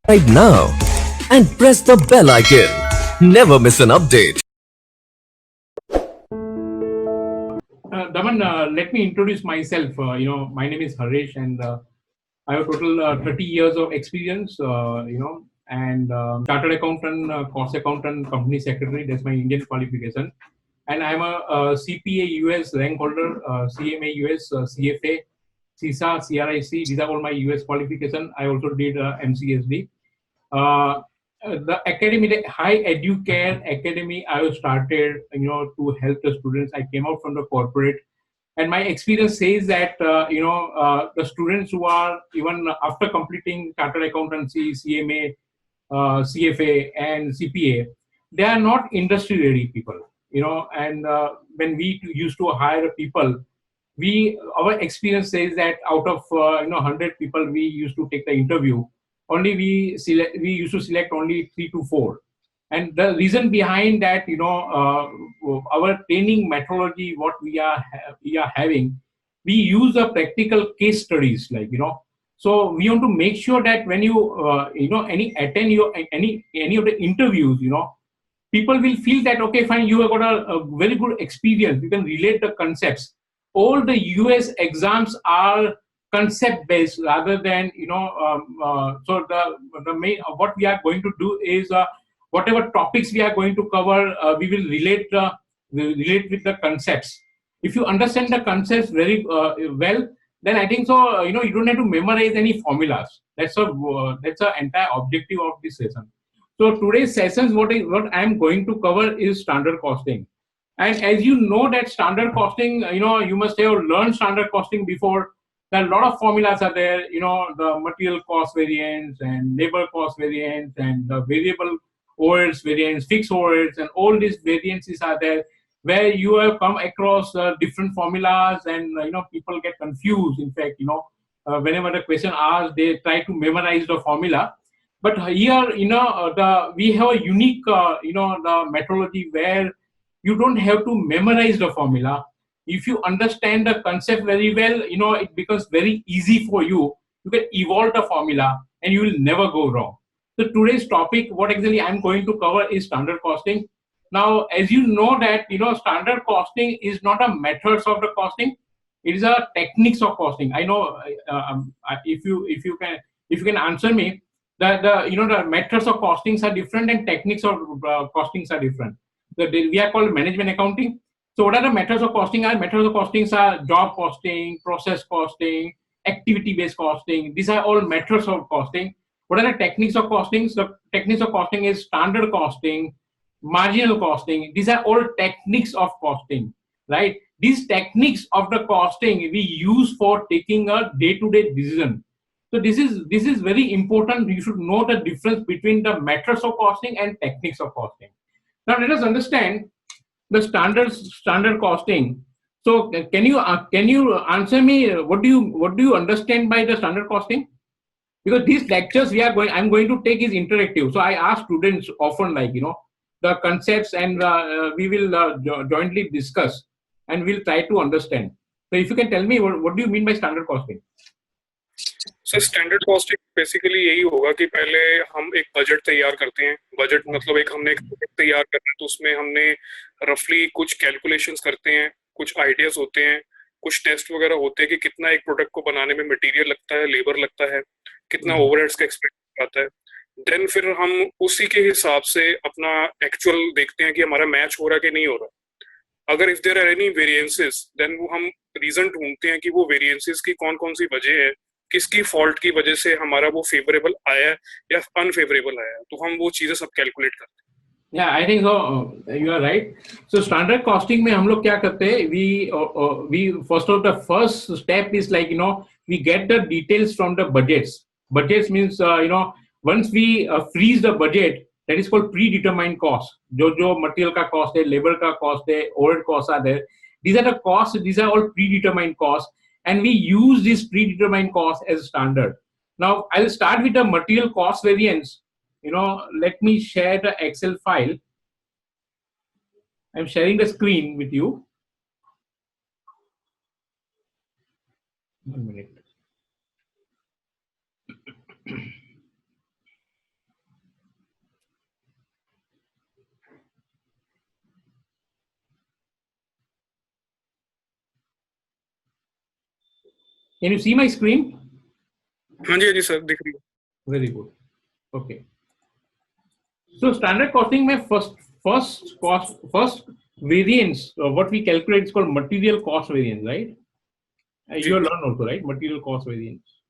right now and press the bell icon. Never miss an update. Daman, let me introduce myself. My name is Harish, and I have total 30 years of experience. And chartered accountant, cost accountant, company secretary. That's my Indian qualification. And I'm a CPA US rank holder, CMA US, CFA, CISA, CRIC. These are all my US qualification. I also did MCSD. Uh, the academy, the High Educare Academy, I have started, to help the students. I came out from the corporate, and my experience says that the students who are even after completing chartered accountancy, CMA, CFA, and CPA, they are not industry ready people. And when we used to hire people, our experience says that out of 100 people we used to take the interview, only we used to select only 3 to 4. And the reason behind that, our training methodology, what we are having, we use a practical case studies, so we want to make sure that when you any attend your any of the interviews, people will feel that, okay, fine, you have got a very good experience, you can relate the concepts. All the US exams are concept based rather than, so the main what we are going to do is, whatever topics we are going to cover, we will relate with the concepts. If you understand the concepts very well, then I think so, you don't have to memorize any formulas. That's a entire objective of this session. So today's sessions, what I'm going to cover is standard costing. And as you know that standard costing, you must have learned standard costing before. There are a lot of formulas are there, the material cost variance and labor cost variance and the variable overheads variance, fixed overheads, and all these variances are there where you have come across different formulas, and people get confused. In fact, whenever the question asked, they try to memorize the formula. But here, we have a unique, the methodology where you don't have to memorize the formula. If you understand the concept very well, it becomes very easy for you. You can evolve the formula and you will never go wrong. So today's topic, what exactly I'm going to cover is standard costing. Now, as you know that, standard costing is not a methods of the costing. It is a techniques of costing. I know, if you can answer me, the methods of costings are different and techniques of costings are different. We are called management accounting. So what are the methods of costing? Methods of costings are job costing, process costing, activity based costing. These are all methods of costing. What are the techniques of costings? The techniques of costing is standard costing, marginal costing. These are all techniques of costing, right? These techniques of the costing we use for taking a day-to-day decision. So this is very important. You should know the difference between the methods of costing and techniques of costing. Now let us understand the standard costing. So can you answer me, what do you understand by the standard costing? Because these lectures I'm going to take is interactive. So I ask students often, the concepts, and we will jointly discuss and we'll try to understand. So if you can tell me, what do you mean by standard costing? Sir standard costing basically यही होगा कि पहले हम एक budget तैयार करते हैं. Budget मतलब एक हमने एक प्रोजेक्ट तैयार करना है तो उसमें हमने रफली कुछ कैलकुलेशंस करते हैं, कुछ आइडियाज होते हैं, कुछ टेस्ट वगैरह होते हैं कि कितना एक प्रोडक्ट को बनाने में मटेरियल लगता है, लेबर लगता है, कितना ओवरहेड्स का एक्सपेंस आता है. देन फिर हम उसी के हिसाब से अपना एक्चुअल देखते हैं कि हमारा मैच हो रहा है कि नहीं हो रहा. अगर if there are any variances then वो हम रीजन ढूंढते हैं कि वो वेरिएंसेस की कौन कौन सी वजह है, किसकी फॉल्ट की वजह से हमारा वो फेवरेबल आया है या अनफेवरेबल आया है, तो हम वो चीजें सब कैलकुलेट करते हैं. Yeah, I think so. You are right. So standard costing में हम लोग क्या करते हैं? We first step is we get the details from the budgets. Budgets means once we freeze the budget, that is called predetermined cost. जो material का cost है, labor का cost है, overhead costs are there. These are the costs. These are all predetermined costs, and we use this predetermined cost as standard. Now I'll start with the material cost variance. Let me share the Excel file. I'm sharing the screen with you. 1 minute. Can you see my screen? हाँ जी sir दिख रही है। Very good. Okay. So standard costing में first variance, what we calculate is called material cost variance, right? जी You learn also, right? Material cost variance.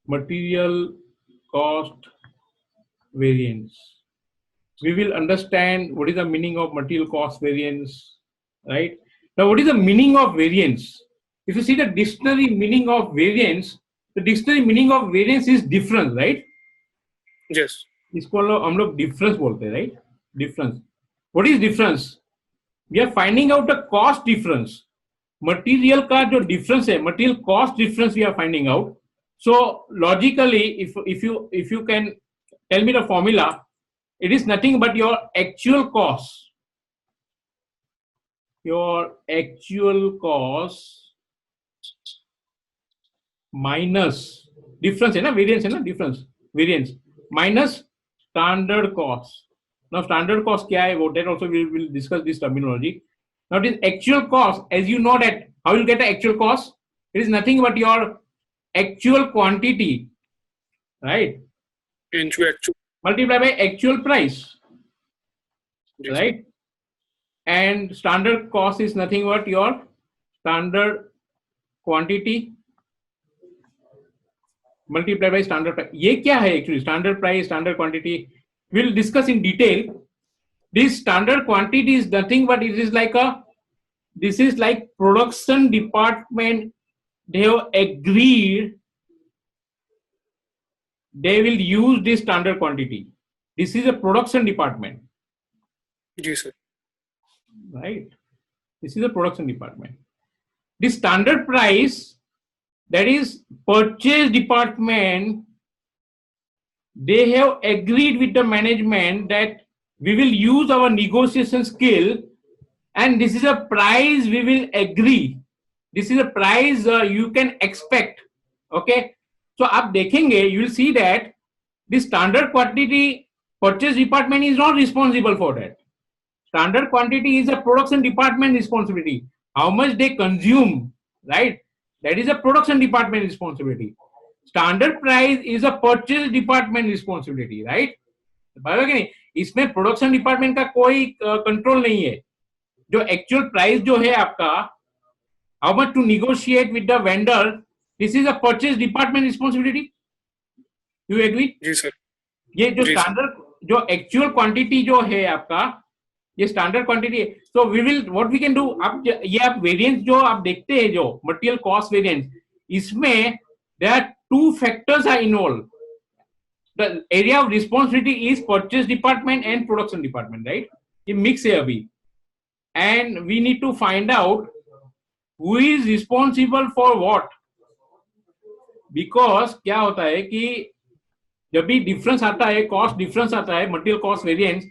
Material cost variance. We will understand what is the meaning of material cost variance, right? Now, what is the meaning of variance? If you see the dictionary meaning of variance, the dictionary meaning of variance is difference, right? Yes इसको हम लोग difference बोलते हैं, right? Difference. What is difference? We are finding out the cost difference. Material का जो difference है, material cost difference we are finding out. So logically, if you can tell me the formula, it is nothing but your actual cost. Your actual cost minus difference है ना, variance है ना, difference, variance minus standard cost. Now standard cost क्या है? That also we will discuss this terminology. Now this actual cost, as you know that how you get the actual cost? It is nothing but your actual quantity, right? into actual Multiply by actual price, जी sir right? And standard cost is nothing but your standard quantity multiplied by standard price. ये क्या है actually? Standard price, standard quantity. We'll discuss in detail. This standard quantity is nothing but it is like this is like production department. They have agreed they will use this standard quantity. This is a production department, जी sir right? This is a production department. The standard price, that is purchase department, they have agreed with the management that we will use our negotiation skill and this is a price we will agree. This is a price you can expect. Okay. So आप देखेंगे, you will see that the standard quantity purchase department is not responsible for that. Standard quantity is a production department responsibility. How much they consume, right? That is a production department responsibility. Standard price is a purchase department responsibility, right? बराबर कि नहीं? इसमें production department का कोई control नहीं है. जो actual price जो है आपका, how much to negotiate with the vendor, this is a purchase department responsibility. You agree? जी सर ये जो जी सर स्टैंडर्ड जो एक्चुअल क्वांटिटी जो है आपका, ये स्टैंडर्ड क्वांटिटी है. So we will what we can do, आप ये आप वेरिएंस जो आप देखते हैं जो मटेरियल कॉस्ट वेरिएंस, इसमें there are two factors are involve. The area of responsibility is purchase department and production department, right? ये mix है अभी, and we need to find out who is responsible for what. Because क्या होता है कि जब भी डिफरेंस आता है, कॉस्ट डिफरेंस आता है, मटेरियल कॉस्ट वेरिएंस,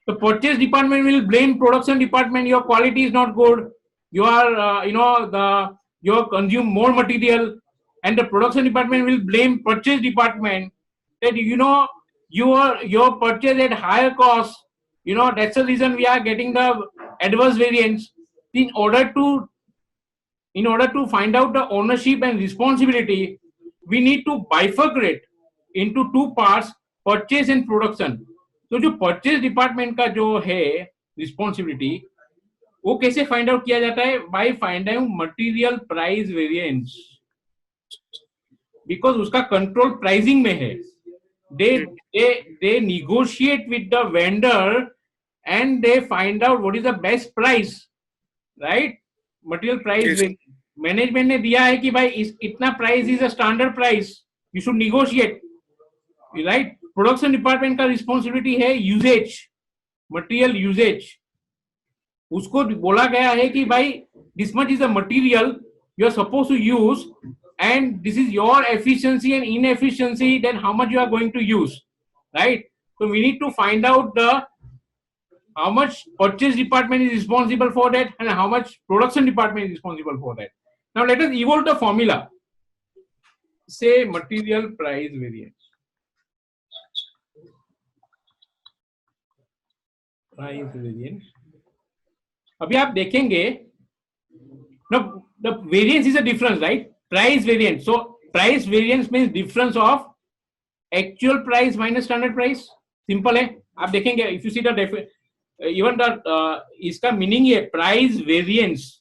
तो purchase department will blame production department, your quality is not good, you are you consume more material, and the production department will blame purchase department that your purchase at higher cost, that's the reason we are getting the adverse variance. In order to find out the ownership and responsibility, we need to bifurcate into two parts, purchase and production. तो जो purchase department का जो है responsibility, वो कैसे find out किया जाता है? By find out material price variance, because उसका कंट्रोल प्राइसिंग में है. They negotiate with the vendor and they find out what is the best price, right? Material price management ने दिया है कि भाई इतना price is a standard price, you should negotiate, right? Production department का responsibility है यूजेज, मटेरियल यूजेज. उसको बोला गया है कि भाई this much is a material you are suppose to use and this is your efficiency and inefficiency, then how much you are going to use, right? So we need to find out how much purchase department is responsible for that and how much production department is responsible for that. Now let us evolve the formula. Say material price variance. Price variance. अभी आप देखेंगे No, the variance is a difference, right? Price variance. So price variance means difference of actual price minus standard price. Simple है. आप देखेंगे if you see the even the इसका meaning है price variance.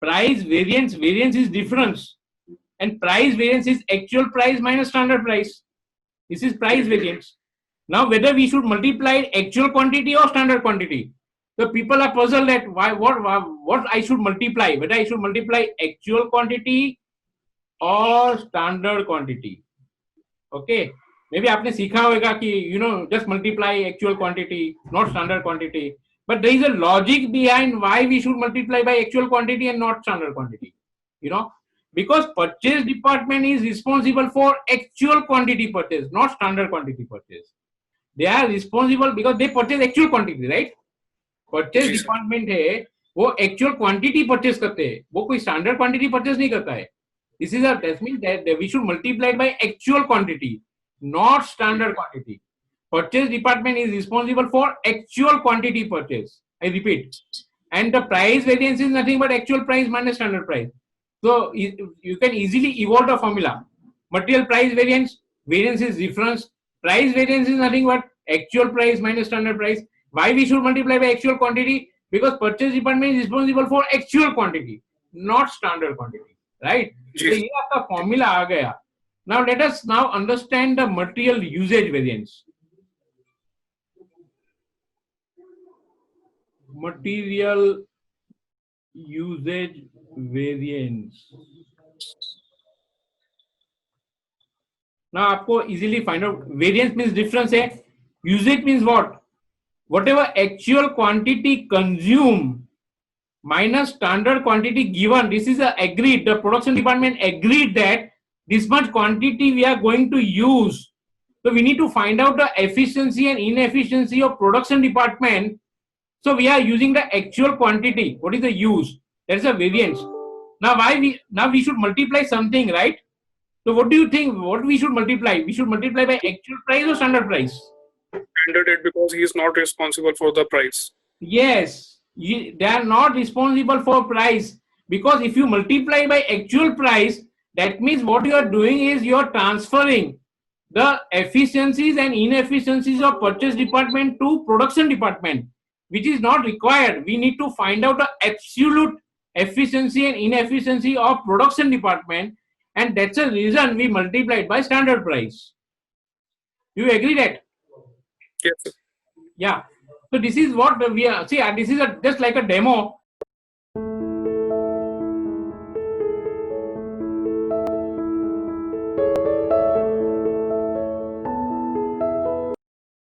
Price variance is difference, and price variance is actual price minus standard price. This is price variance. Now whether we should multiply actual quantity or standard quantity. So people are puzzled at what I should multiply, whether I should multiply actual quantity or standard quantity. Okay, maybe आपने सीखा होगा कि just multiply actual quantity, not standard quantity. But there is a logic behind why we should multiply by actual quantity and not standard quantity. Because purchase department is responsible for actual quantity purchase, not standard quantity purchase. They are responsible because they purchase actual quantity, right? Purchase department है वो actual quantity purchase करते हैं, वो कोई standard quantity purchase नहीं करता है. That means that we should multiply by actual quantity, not standard quantity. Purchase department is responsible for actual quantity purchase. I repeat, and the price variance is nothing but actual price minus standard price. So you can easily evolve the formula. Material price variance is difference. Price variance is nothing but actual price minus standard price. Why we should multiply by actual quantity? Because purchase department is responsible for actual quantity, not standard quantity. Right? So ये आपका formula आ गया. Now let us now understand the material usage variance. Material usage variance. Now आपको easily find out. Variance means difference है. Usage means what? Whatever actual quantity consumed minus standard quantity given. This is agreed. The production department agreed that this much quantity we are going to use. So we need to find out the efficiency and inefficiency of production department. So we are using the actual quantity. What is the use? There is a variance. Now we should multiply something, right? So what do you think? What we should multiply? We should multiply by actual price or standard price? Standard it because he is not responsible for the price. Yes, they are not responsible for price, because if you multiply by actual price, that means what you are doing is you are transferring the efficiencies and inefficiencies of purchase department to production department, which is not required. We need to find out the absolute efficiency and inefficiency of production department, and that's the reason we multiplied by standard price. Do you agree that? Yes, sir. Yeah. So this is what we are. See, this is just like a demo.